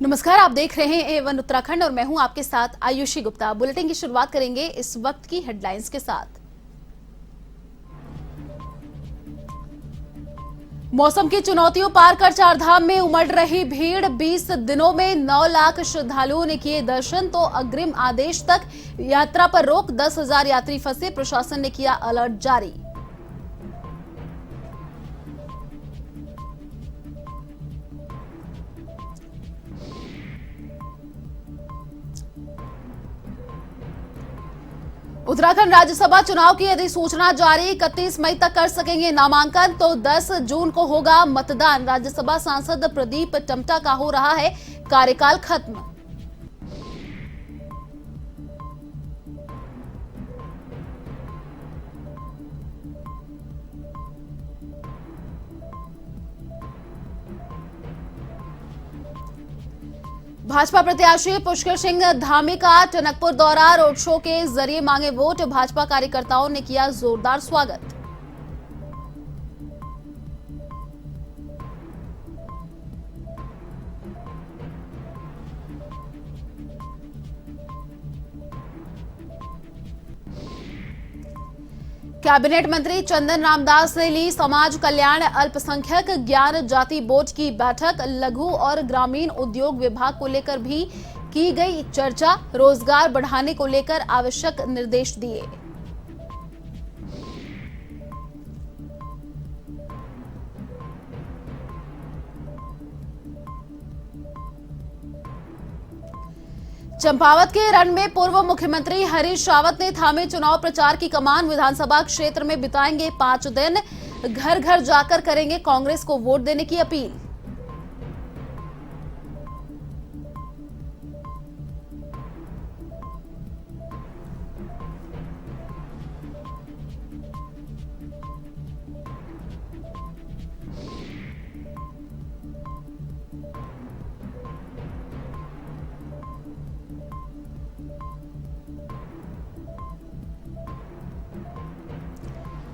नमस्कार, आप देख रहे हैं A1 उत्तराखंड और मैं हूं आपके साथ आयुषी गुप्ता। बुलेटिन की शुरुआत करेंगे इस वक्त की हेडलाइंस के साथ। मौसम की चुनौतियों पार कर चारधाम में उमड़ रही भीड़। 20 दिनों में 9 लाख श्रद्धालुओं ने किए दर्शन, तो अग्रिम आदेश तक यात्रा पर रोक। 10,000 यात्री फंसे, प्रशासन ने किया अलर्ट जारी। उत्तराखंड राज्यसभा चुनाव की अधिसूचना जारी। 31 मई तक कर सकेंगे नामांकन, तो 10 जून को होगा मतदान। राज्यसभा सांसद प्रदीप टम्टा का हो रहा है कार्यकाल खत्म। भाजपा प्रत्याशी पुष्कर सिंह धामी का टनकपुर दौरा। रोड शो के जरिए मांगे वोट। भाजपा कार्यकर्ताओं ने किया जोरदार स्वागत। कैबिनेट मंत्री चंदन रामदास ने ली समाज कल्याण अल्पसंख्यक ज्ञान जाति बोर्ड की बैठक। लघु और ग्रामीण उद्योग विभाग को लेकर भी की गई चर्चा। रोजगार बढ़ाने को लेकर आवश्यक निर्देश दिए। चंपावत के रण में पूर्व मुख्यमंत्री हरीश रावत ने थामे चुनाव प्रचार की कमान। विधानसभा क्षेत्र में बिताएंगे 5 दिन। घर घर जाकर करेंगे कांग्रेस को वोट देने की अपील।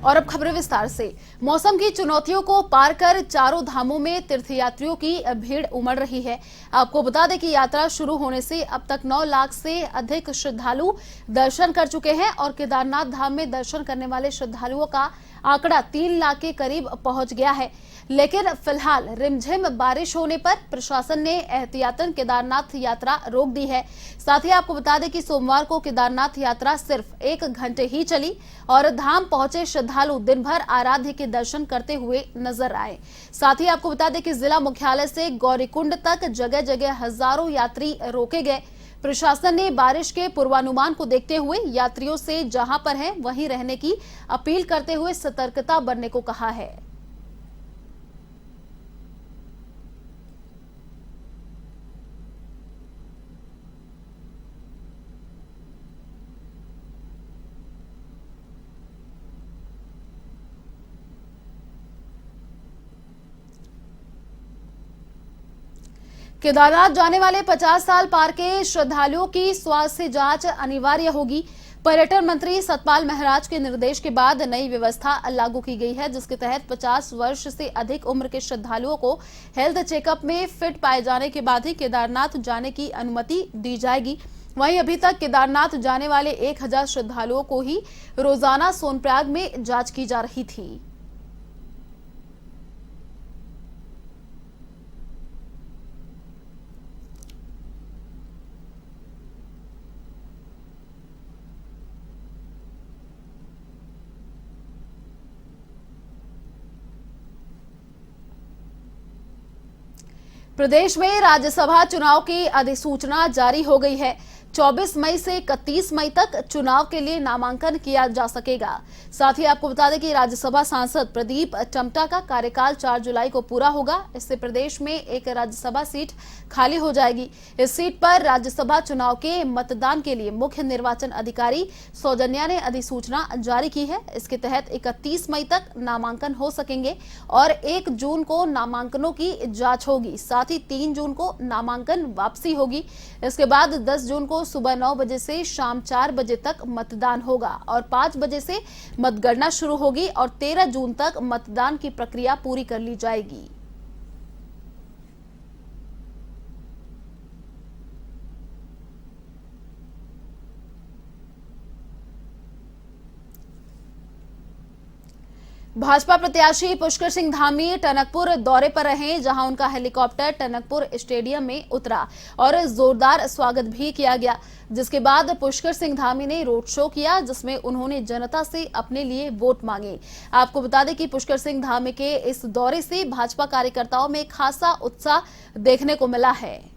और अब खबरें विस्तार से। मौसम की चुनौतियों को पार कर चारों धामों में तीर्थयात्रियों की भीड़ उमड़ रही है। आपको बता दें कि यात्रा शुरू होने से अब तक 9 लाख से अधिक श्रद्धालु दर्शन कर चुके हैं और केदारनाथ धाम में दर्शन करने वाले श्रद्धालुओं का आंकड़ा 3 लाख के करीब पहुंच गया है। लेकिन फिलहाल रिमझिम बारिश होने पर प्रशासन ने एहतियातन केदारनाथ यात्रा रोक दी है। साथ ही आपको बता दें कि सोमवार को केदारनाथ यात्रा सिर्फ 1 घंटे ही चली और धाम पहुंचे श्रद्धालु दिन भर आराध्य के दर्शन करते हुए नजर आए। साथ ही आपको बता दें कि जिला मुख्यालय से गौरीकुंड तक जगह जगह हजारों यात्री रोके गए। प्रशासन ने बारिश के पूर्वानुमान को देखते हुए यात्रियों से जहां पर हैं वहीं रहने की अपील करते हुए सतर्कता बरतने को कहा है। केदारनाथ जाने वाले 50 साल पार के श्रद्धालुओं की स्वास्थ्य जांच अनिवार्य होगी। पर्यटन मंत्री सतपाल महाराज के निर्देश के बाद नई व्यवस्था लागू की गई है, जिसके तहत 50 वर्ष से अधिक उम्र के श्रद्धालुओं को हेल्थ चेकअप में फिट पाए जाने के बाद ही केदारनाथ जाने की अनुमति दी जाएगी। वहीं अभी तक केदारनाथ जाने वाले 1000 श्रद्धालुओं को ही रोजाना सोनप्रयाग में जांच की जा रही थी। प्रदेश में राज्यसभा चुनाव की अधिसूचना जारी हो गई है। 24 मई से 31 मई तक चुनाव के लिए नामांकन किया जा सकेगा। साथ ही आपको बता दें कि राज्यसभा सांसद प्रदीप टम्टा का कार्यकाल 4 जुलाई को पूरा होगा। इससे प्रदेश में एक राज्यसभा सीट खाली हो जाएगी। इस सीट पर राज्यसभा चुनाव के मतदान के लिए मुख्य निर्वाचन अधिकारी सौजन्या ने अधिसूचना जारी की है। इसके तहत 31 मई तक नामांकन हो सकेंगे और 1 जून को नामांकनों की जांच होगी। साथ ही 3 जून को नामांकन वापसी होगी। इसके बाद 10 जून को सुबह 9 बजे से शाम 4 बजे तक मतदान होगा और 5 बजे से मतगणना शुरू होगी और 13 जून तक मतदान की प्रक्रिया पूरी कर ली जाएगी। भाजपा प्रत्याशी पुष्कर सिंह धामी टनकपुर दौरे पर रहे, जहां उनका हेलीकॉप्टर टनकपुर स्टेडियम में उतरा और जोरदार स्वागत भी किया गया। जिसके बाद पुष्कर सिंह धामी ने रोड शो किया, जिसमें उन्होंने जनता से अपने लिए वोट मांगे। आपको बता दें कि पुष्कर सिंह धामी के इस दौरे से भाजपा कार्यकर्ताओं में खासा उत्साह देखने को मिला है।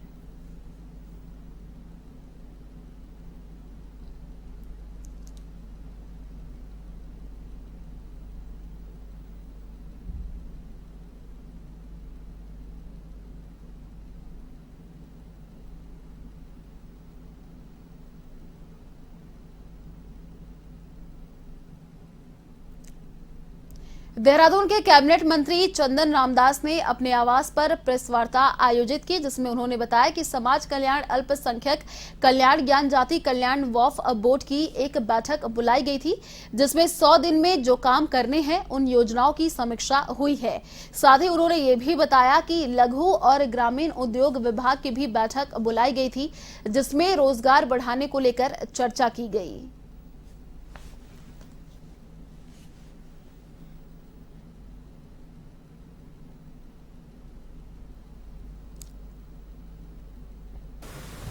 देहरादून के कैबिनेट मंत्री चंदन रामदास ने अपने आवास पर प्रेस वार्ता आयोजित की, जिसमें उन्होंने बताया कि समाज कल्याण अल्पसंख्यक कल्याण ज्ञान जाति कल्याण वक्फ बोर्ड की एक बैठक बुलाई गई थी, जिसमें 100 दिन में जो काम करने हैं उन योजनाओं की समीक्षा हुई है। साथ ही उन्होंने ये भी बताया कि लघु और ग्रामीण उद्योग विभाग की भी बैठक बुलाई गई थी, जिसमें रोजगार बढ़ाने को लेकर चर्चा की गई।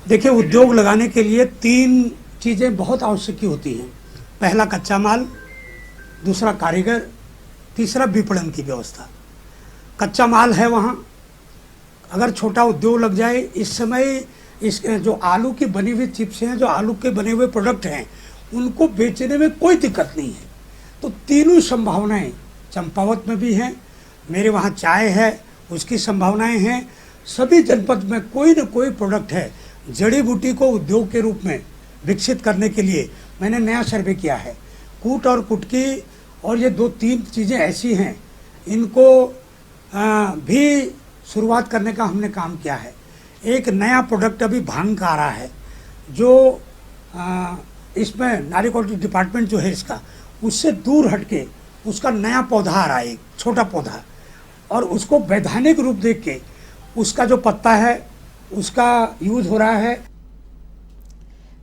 देखिए, उद्योग लगाने के लिए 3 चीज़ें बहुत आवश्यक होती हैं। पहला कच्चा माल, दूसरा कारीगर, तीसरा विपणन की व्यवस्था। कच्चा माल है वहाँ, अगर छोटा उद्योग लग जाए, इस समय इस जो आलू की बनी हुई चिप्स हैं, जो आलू के बने हुए प्रोडक्ट हैं, उनको बेचने में कोई दिक्कत नहीं है। तो तीनों संभावनाएं चंपावत में भी हैं, मेरे वहाँ चाय है उसकी संभावनाएं हैं। सभी जनपद में कोई न कोई प्रोडक्ट है। जड़ी बूटी को उद्योग के रूप में विकसित करने के लिए मैंने नया सर्वे किया है। कूट और कुटकी और ये 2-3 चीज़ें ऐसी हैं, इनको भी शुरुआत करने का हमने काम किया है। एक नया प्रोडक्ट अभी भांग का आ रहा है, जो इसमें नारिकोटिक डिपार्टमेंट जो है इसका, उससे दूर हटके उसका नया पौधा आ रहा है, एक छोटा पौधा, और उसको वैधानिक रूप देख के उसका जो पत्ता है उसका यूज हो रहा है।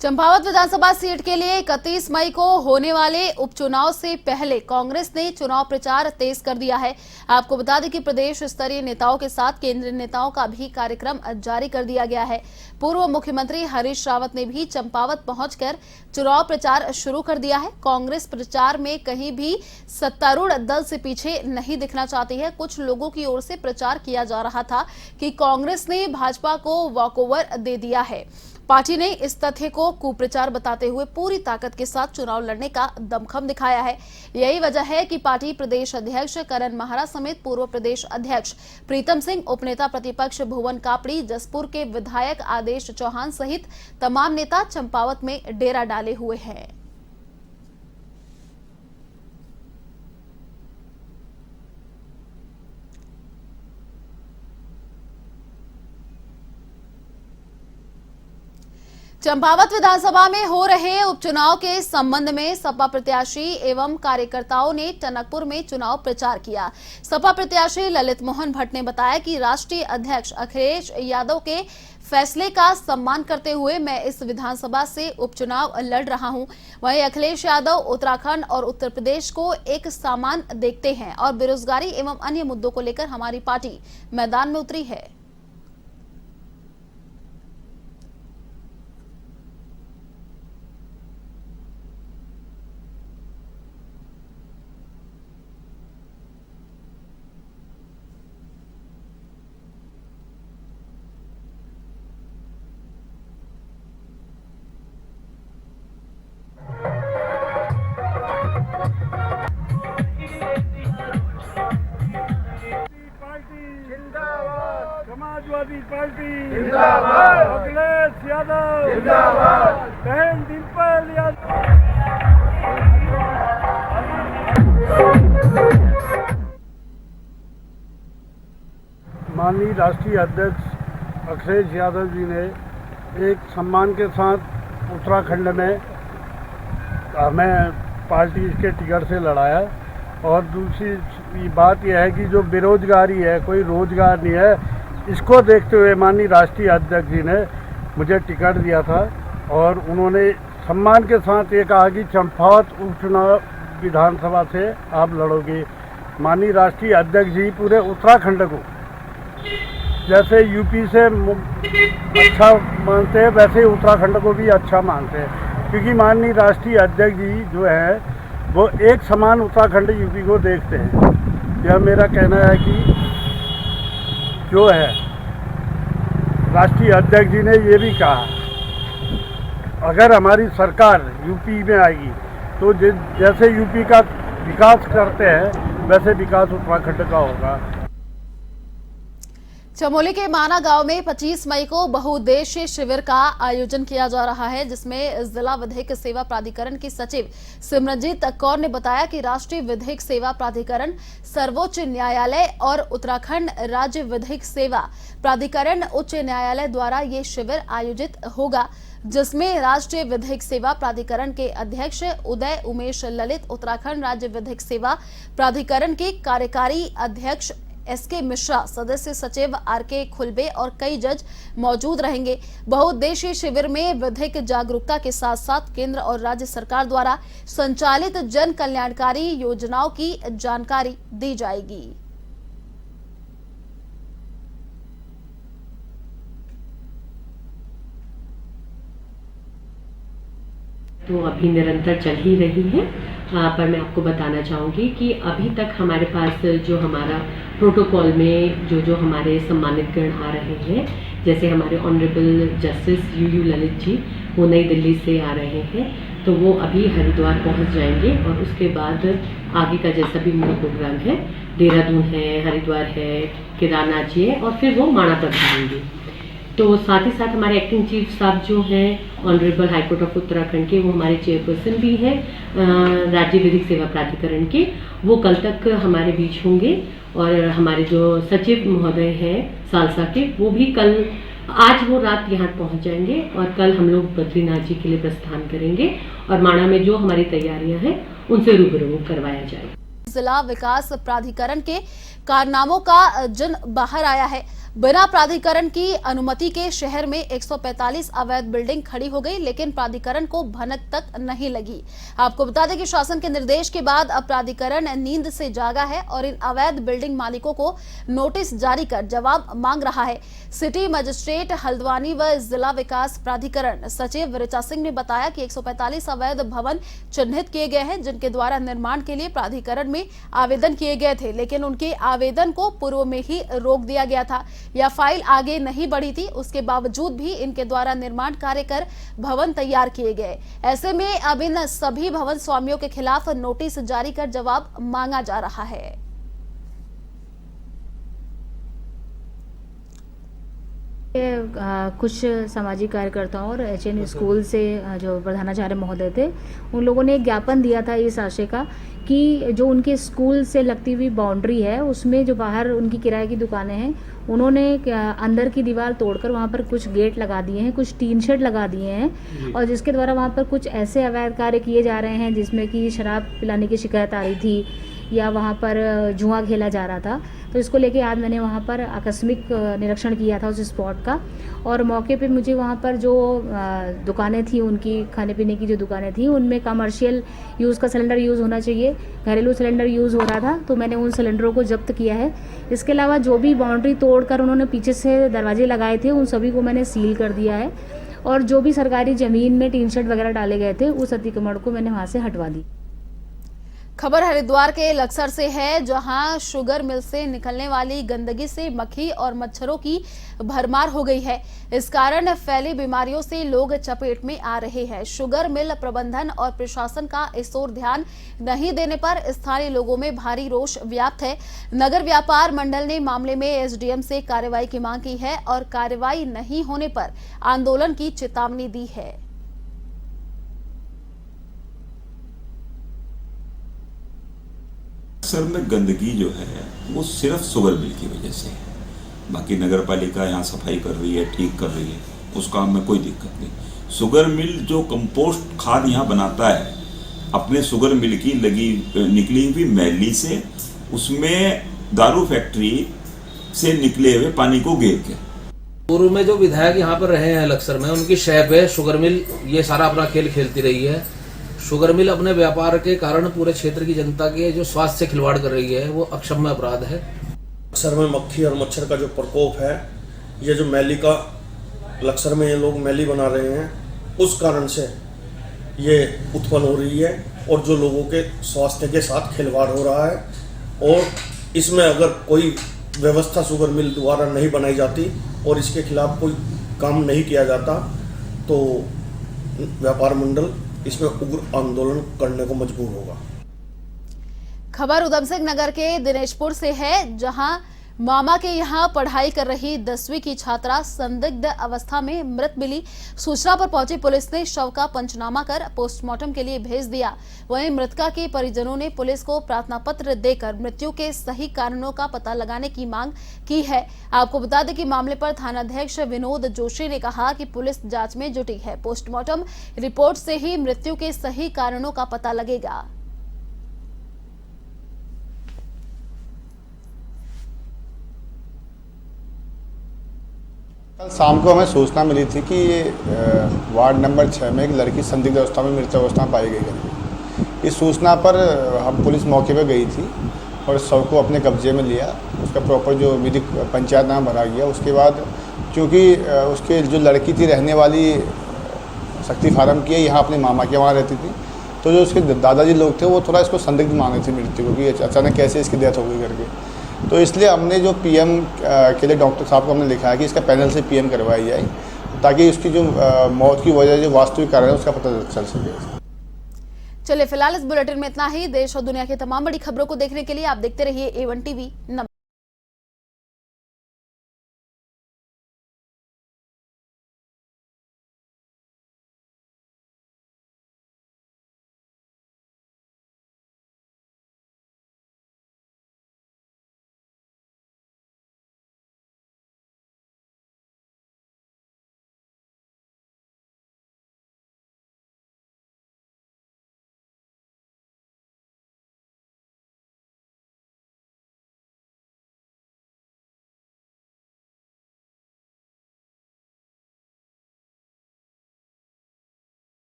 चंपावत विधानसभा सीट के लिए 31 मई को होने वाले उपचुनाव से पहले कांग्रेस ने चुनाव प्रचार तेज कर दिया है। आपको बता दें कि प्रदेश स्तरीय नेताओं के साथ केंद्रीय नेताओं का भी कार्यक्रम जारी कर दिया गया है। पूर्व मुख्यमंत्री हरीश रावत ने भी चंपावत पहुंचकर चुनाव प्रचार शुरू कर दिया है। कांग्रेस प्रचार में कहीं भी सत्तारूढ़ दल से पीछे नहीं दिखना चाहती है। कुछ लोगों की ओर से प्रचार किया जा रहा था कि कांग्रेस ने भाजपा को वॉकओवर दे दिया है। पार्टी ने इस तथ्य को कुप्रचार बताते हुए पूरी ताकत के साथ चुनाव लड़ने का दमखम दिखाया है। यही वजह है कि पार्टी प्रदेश अध्यक्ष करण माहरा समेत पूर्व प्रदेश अध्यक्ष प्रीतम सिंह, उपनेता प्रतिपक्ष भुवन कापड़ी, जसपुर के विधायक आदेश चौहान सहित तमाम नेता चंपावत में डेरा डाले हुए हैं। चंपावत विधानसभा में हो रहे उपचुनाव के संबंध में सपा प्रत्याशी एवं कार्यकर्ताओं ने टनकपुर में चुनाव प्रचार किया। सपा प्रत्याशी ललित मोहन भट्ट ने बताया कि राष्ट्रीय अध्यक्ष अखिलेश यादव के फैसले का सम्मान करते हुए मैं इस विधानसभा से उपचुनाव लड़ रहा हूं। वहीं अखिलेश यादव उत्तराखंड और उत्तर प्रदेश को एक समान देखते हैं और बेरोजगारी एवं अन्य मुद्दों को लेकर हमारी पार्टी मैदान में उतरी है। समाजवादी पार्टी जिंदाबाद, अखिलेश यादव जिंदाबाद, बहन डिंपल यादव। माननीय राष्ट्रीय अध्यक्ष अखिलेश यादव जी ने एक सम्मान के साथ उत्तराखंड में हमें पार्टी के टिकट से लड़ाया। और दूसरी बात यह है कि जो बेरोजगारी है, कोई रोजगार नहीं है, इसको देखते हुए माननीय राष्ट्रीय अध्यक्ष जी ने मुझे टिकट दिया था। और उन्होंने सम्मान के साथ ये कहा कि चंपावत उपचुनाव विधानसभा से आप लड़ोगे। माननीय राष्ट्रीय अध्यक्ष जी पूरे उत्तराखंड को जैसे यूपी से अच्छा मानते हैं वैसे उत्तराखंड को भी अच्छा मानते हैं, क्योंकि माननीय राष्ट्रीय अध्यक्ष जी जो है वो एक समान उत्तराखंड यूपी को देखते हैं। यह मेरा कहना है कि जो है राष्ट्रीय अध्यक्ष जी ने ये भी कहा, अगर हमारी सरकार यूपी में आएगी तो जैसे यूपी का विकास करते हैं वैसे विकास उत्तराखंड का होगा। चमोली के माना गांव में 25 मई को बहुउद्देशीय शिविर का आयोजन किया जा रहा है, जिसमें जिला विधिक सेवा प्राधिकरण की सचिव सिमरनजीत कौर ने बताया कि राष्ट्रीय विधिक सेवा प्राधिकरण, सर्वोच्च न्यायालय और उत्तराखंड राज्य विधिक सेवा प्राधिकरण उच्च न्यायालय द्वारा ये शिविर आयोजित होगा, जिसमें राष्ट्रीय विधिक सेवा प्राधिकरण के अध्यक्ष उदय उमेश ललित, उत्तराखंड राज्य विधिक सेवा प्राधिकरण के कार्यकारी अध्यक्ष एसके मिश्रा, सदस्य सचिव आरके खुलबे और कई जज मौजूद रहेंगे। बहुउद्देशीय शिविर में विधिक जागरूकता के साथ साथ केंद्र और राज्य सरकार द्वारा संचालित जन कल्याणकारी योजनाओं की जानकारी दी जाएगी। तो अभी निरंतर चल ही रही है, पर मैं आपको बताना चाहूँगी कि अभी तक हमारे पास जो हमारा प्रोटोकॉल में जो हमारे सम्मानित गण आ रहे हैं, जैसे हमारे honourable justice U Lalit ji, वो नई दिल्ली से आ रहे हैं, तो वो अभी हरिद्वार पहुंच जाएंगे और उसके बाद आगे का जैसा भी मेरा प्रोग्राम है, देहरादून है, हरिद्वार है, केदारनाथ जी है और फिर वो माणा पधारेंगे। तो साथ ही साथ हमारे एक्टिंग चीफ साहब जो हैं honourable high court of Uttarakhand के, वो हमारे चेयरपर्सन भी हैं राज्य विधिक सेवा प्राधिकरण के, वो कल तक हमारे बीच होंगे और हमारे जो सचिव महोदय हैं सालसा के, वो भी आज वो रात यहाँ पहुँच जाएंगे और कल हम लोग बद्रीनाथ जी के लिए प्रस्थान करेंगे और माणा में जो हमारी तैयारियां हैं उनसे रूबरू करवाया जाएगा। जिला विकास प्राधिकरण के कारनामों का जिन बाहर आया है। बिना प्राधिकरण की अनुमति के शहर में 145 अवैध बिल्डिंग खड़ी हो गई, लेकिन प्राधिकरण को भनक तक नहीं लगी। आपको बता दें कि शासन के निर्देश के बाद अब प्राधिकरण नींद से जागा है और इन अवैध बिल्डिंग मालिकों को नोटिस जारी कर जवाब मांग रहा है। सिटी मजिस्ट्रेट हल्द्वानी व जिला विकास प्राधिकरण सचिव ऋचा सिंह ने बताया कि 145 अवैध भवन चिन्हित किए गए हैं, जिनके द्वारा निर्माण के लिए प्राधिकरण में आवेदन किए गए थे, लेकिन उनके आवेदन को पूर्व में ही रोक दिया गया था या फाइल आगे नहीं बढ़ी थी। उसके बावजूद भी इनके द्वारा निर्माण कार्य कर भवन तैयार किए गए। ऐसे में अब इन सभी भवन स्वामियों के खिलाफ नोटिस जारी कर जवाब मांगा जा रहा है। कुछ सामाजिक कार्यकर्ताओं और एचएन स्कूल से जो प्रधानाचार्य महोदय थे, उन लोगों ने एक ज्ञापन दिया था इस आशय का कि जो उनके स्कूल से लगती हुई बाउंड्री है, उसमें जो बाहर उनकी किराए की दुकानें हैं, उन्होंने अंदर की दीवार तोड़कर वहाँ पर कुछ गेट लगा दिए हैं, कुछ टीन शेड लगा दिए हैं और जिसके द्वारा वहाँ पर कुछ ऐसे अवैध कार्य किए जा रहे हैं जिसमें कि शराब पिलाने की शिकायत आ रही थी या वहाँ पर जुआ खेला जा रहा था। तो इसको लेके आज मैंने वहाँ पर आकस्मिक निरीक्षण किया था उस स्पॉट का और मौके पे मुझे वहाँ पर जो दुकानें थी, उनकी खाने पीने की जो दुकानें थी, उनमें कमर्शियल यूज़ का सिलेंडर यूज़ होना चाहिए, घरेलू सिलेंडर यूज़ हो रहा था, तो मैंने उन सिलेंडरों को जब्त किया है। इसके अलावा जो भी बाउंड्री तोड़कर उन्होंने पीछे से दरवाजे लगाए थे, उन सभी को मैंने सील कर दिया है और जो भी सरकारी ज़मीन में टीन शेड वगैरह डाले गए थे, उस अतिक्रमण को मैंने वहाँ से हटवा दी। खबर हरिद्वार के लक्सर से है, जहां शुगर मिल से निकलने वाली गंदगी से मक्खी और मच्छरों की भरमार हो गई है। इस कारण फैली बीमारियों से लोग चपेट में आ रहे हैं। शुगर मिल प्रबंधन और प्रशासन का इस ओर ध्यान नहीं देने पर स्थानीय लोगों में भारी रोष व्याप्त है। नगर व्यापार मंडल ने मामले में एसडीएम से कार्रवाई की मांग की है और कार्रवाई नहीं होने पर आंदोलन की चेतावनी दी है। अक्सर में गंदगी जो है वो सिर्फ शुगर मिल की वजह से है। बाकी नगर पालिका यहाँ सफाई कर रही है, ठीक कर रही है, उस काम में कोई दिक्कत नहीं। शुगर मिल जो कंपोस्ट खाद यहाँ बनाता है अपने शुगर मिल की निकली हुई मैली से, उसमें दारू फैक्ट्री से निकले हुए पानी को घेर के। पूर्व में जो विधायक यहाँ पर रहे हैं लक्सर में, उनकी शेफ है शुगर मिल, ये सारा अपना खेल खेलती रही है शुगर मिल अपने व्यापार के कारण पूरे क्षेत्र की जनता के जो स्वास्थ्य से खिलवाड़ कर रही है वो अक्षम्य अपराध है। लक्सर में मक्खी और मच्छर का जो प्रकोप है, ये जो मैली का लक्सर में ये लोग मैली बना रहे हैं, उस कारण से ये उत्पन्न हो रही है और जो लोगों के स्वास्थ्य के साथ खिलवाड़ हो रहा है। और इसमें अगर कोई व्यवस्था शुगर मिल द्वारा नहीं बनाई जाती और इसके खिलाफ कोई काम नहीं किया जाता तो व्यापार मंडल इसमें उग्र आंदोलन करने को मजबूर होगा। खबर उधम सिंह नगर के दिनेशपुर से है, जहां मामा के यहां पढ़ाई कर रही 10वीं की छात्रा संदिग्ध अवस्था में मृत मिली। सूचना पर पहुंची पुलिस ने शव का पंचनामा कर पोस्टमार्टम के लिए भेज दिया। वहीं मृतका के परिजनों ने पुलिस को प्रार्थना पत्र देकर मृत्यु के सही कारणों का पता लगाने की मांग की है। आपको बता दें कि मामले पर थानाध्यक्ष विनोद जोशी ने कहा कि पुलिस जांच में जुटी है। पोस्टमार्टम रिपोर्ट से ही मृत्यु के सही कारणों का पता लगेगा। कल शाम को हमें सूचना मिली थी कि ये वार्ड नंबर 6 में एक लड़की संदिग्ध अवस्था में मृत अवस्था में पाई गई है। इस सूचना पर हम पुलिस मौके पर गई थी और शव को अपने कब्जे में लिया। उसका प्रॉपर जो विधिक पंचायत नाम भरा गया। उसके बाद क्योंकि उसके जो लड़की थी रहने वाली शक्ति फार्म की है, यहाँ अपने मामा के वहाँ रहती थी, तो जो उसके दादाजी लोग थे वो थोड़ा इसको संदिग्ध मान रहे थे मृत्यु को कि अचानक कैसे इसकी डेथ हो गई करके। तो इसलिए हमने जो पीएम के लिए डॉक्टर साहब को हमने लिखा है कि इसका पैनल से पीएम करवाई जाए ताकि उसकी जो मौत की वजह जो वास्तविक कारण है उसका पता चल सके। चलिए फिलहाल इस बुलेटिन में इतना ही। देश और दुनिया की तमाम बड़ी खबरों को देखने के लिए आप देखते रहिए A1 TV। नमस्कार।